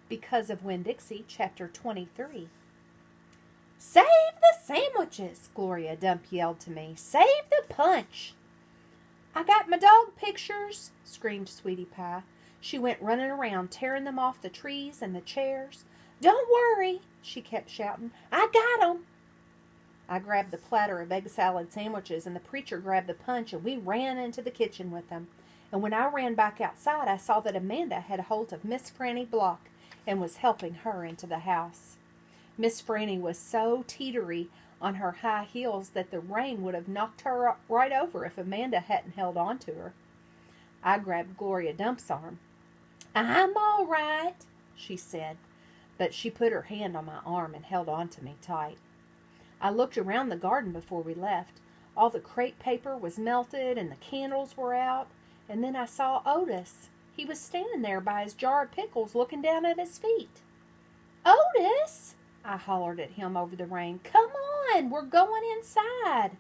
because of Winn-Dixie, Chapter 23. "Save the sandwiches!" Gloria Dump yelled to me. "Save the punch!" "I got my dog pictures!" screamed Sweetie Pie. She went running around, tearing them off the trees and the chairs. "Don't worry," she kept shouting. "I got 'em!" I grabbed the platter of egg salad sandwiches, and the preacher grabbed the punch, and we ran into the kitchen with them. And when I ran back outside, I saw that Amanda had hold of Miss Franny Block and was helping her into the house. Miss Franny was so teetery on her high heels that the rain would have knocked her right over if Amanda hadn't held on to her. I grabbed Gloria Dump's arm. "I'm all right," she said, but she put her hand on my arm and held on to me tight. I looked around the garden before we left. All the crepe paper was melted and the candles were out, and then I saw Otis. He was standing there by his jar of pickles looking down at his feet. "Otis!" I hollered at him over the rain. "Come on, we're going inside."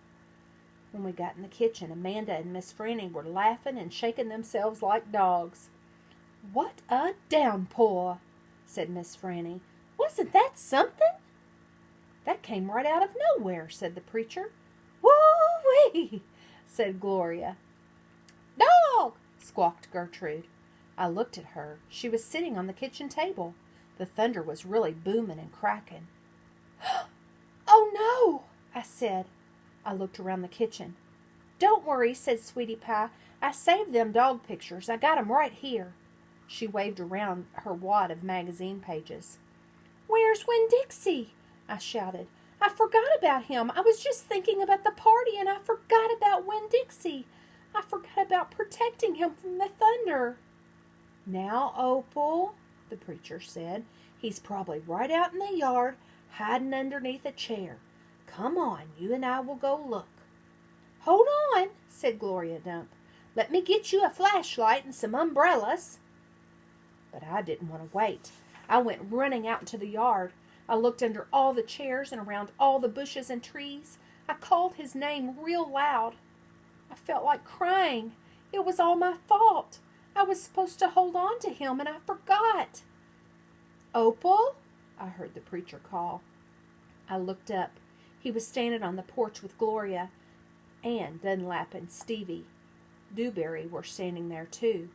When we got in the kitchen, Amanda and Miss Franny were laughing and shaking themselves like dogs. "What a downpour," said Miss Franny. "Wasn't that something?" "That came right out of nowhere," said the preacher. "Woo-wee!" said Gloria. "Dog!" squawked Gertrude. I looked at her. She was sitting on the kitchen table. The thunder was really booming and cracking. "Oh, no!" I said. I looked around the kitchen. "Don't worry," said Sweetie Pie. "I saved them dog pictures. I got 'em right here." She waved around her wad of magazine pages. "Where's Winn-Dixie?" I shouted. "I forgot about him. I was just thinking about the party, and I forgot about Winn-Dixie. I forgot about protecting him from the thunder." "Now, Opal," the preacher said, "he's probably right out in the yard, hiding underneath a chair. Come on, you and I will go look." "Hold on," said Gloria Dump. "Let me get you a flashlight and some umbrellas." But I didn't want to wait. I went running out into the yard. I looked under all the chairs and around all the bushes and trees. I called his name real loud. I felt like crying. It was all my fault. I was supposed to hold on to him, and I forgot. "Opal?" I heard the preacher call. I looked up. He was standing on the porch with Gloria. Ann Dunlap and Stevie Dewberry were standing there too.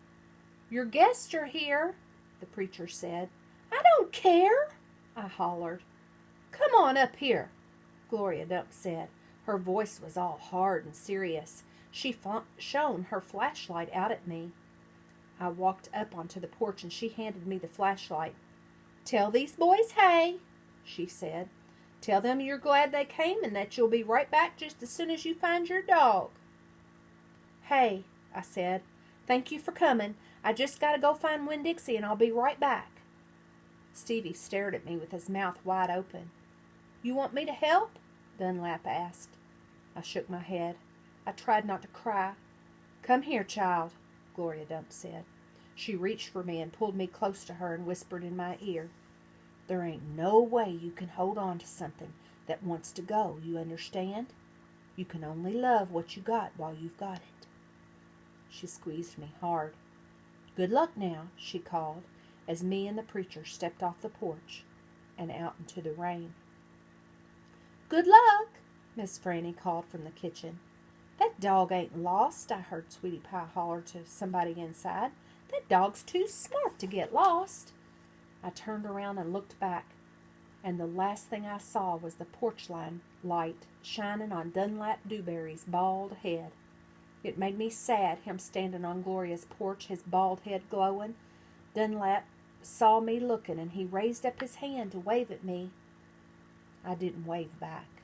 "Your guests are here," the preacher said. "I don't care," I hollered. "Come on up here," Gloria Dump said. Her voice was all hard and serious. She shone her flashlight out at me. I walked up onto the porch and she handed me the flashlight. "Tell these boys hey," she said. "Tell them you're glad they came and that you'll be right back just as soon as you find your dog." "Hey," I said. "Thank you for coming. I just got to go find Winn-Dixie and I'll be right back." Stevie stared at me with his mouth wide open. "You want me to help?" Dunlap asked. I shook my head. I tried not to cry. "Come here, child," Gloria Dump said. She reached for me and pulled me close to her and whispered in my ear. "There ain't no way you can hold on to something that wants to go, you understand? You can only love what you got while you've got it." She squeezed me hard. "Good luck now," she called, as me and the preacher stepped off the porch and out into the rain. "Good luck," Miss Franny called from the kitchen. "That dog ain't lost," I heard Sweetie Pie holler to somebody inside. "That dog's too smart to get lost." I turned around and looked back, and the last thing I saw was the porch light shining on Dunlap Dewberry's bald head. It made me sad, him standing on Gloria's porch, his bald head glowing. Dunlap saw me looking, and he raised up his hand to wave at me. I didn't wave back.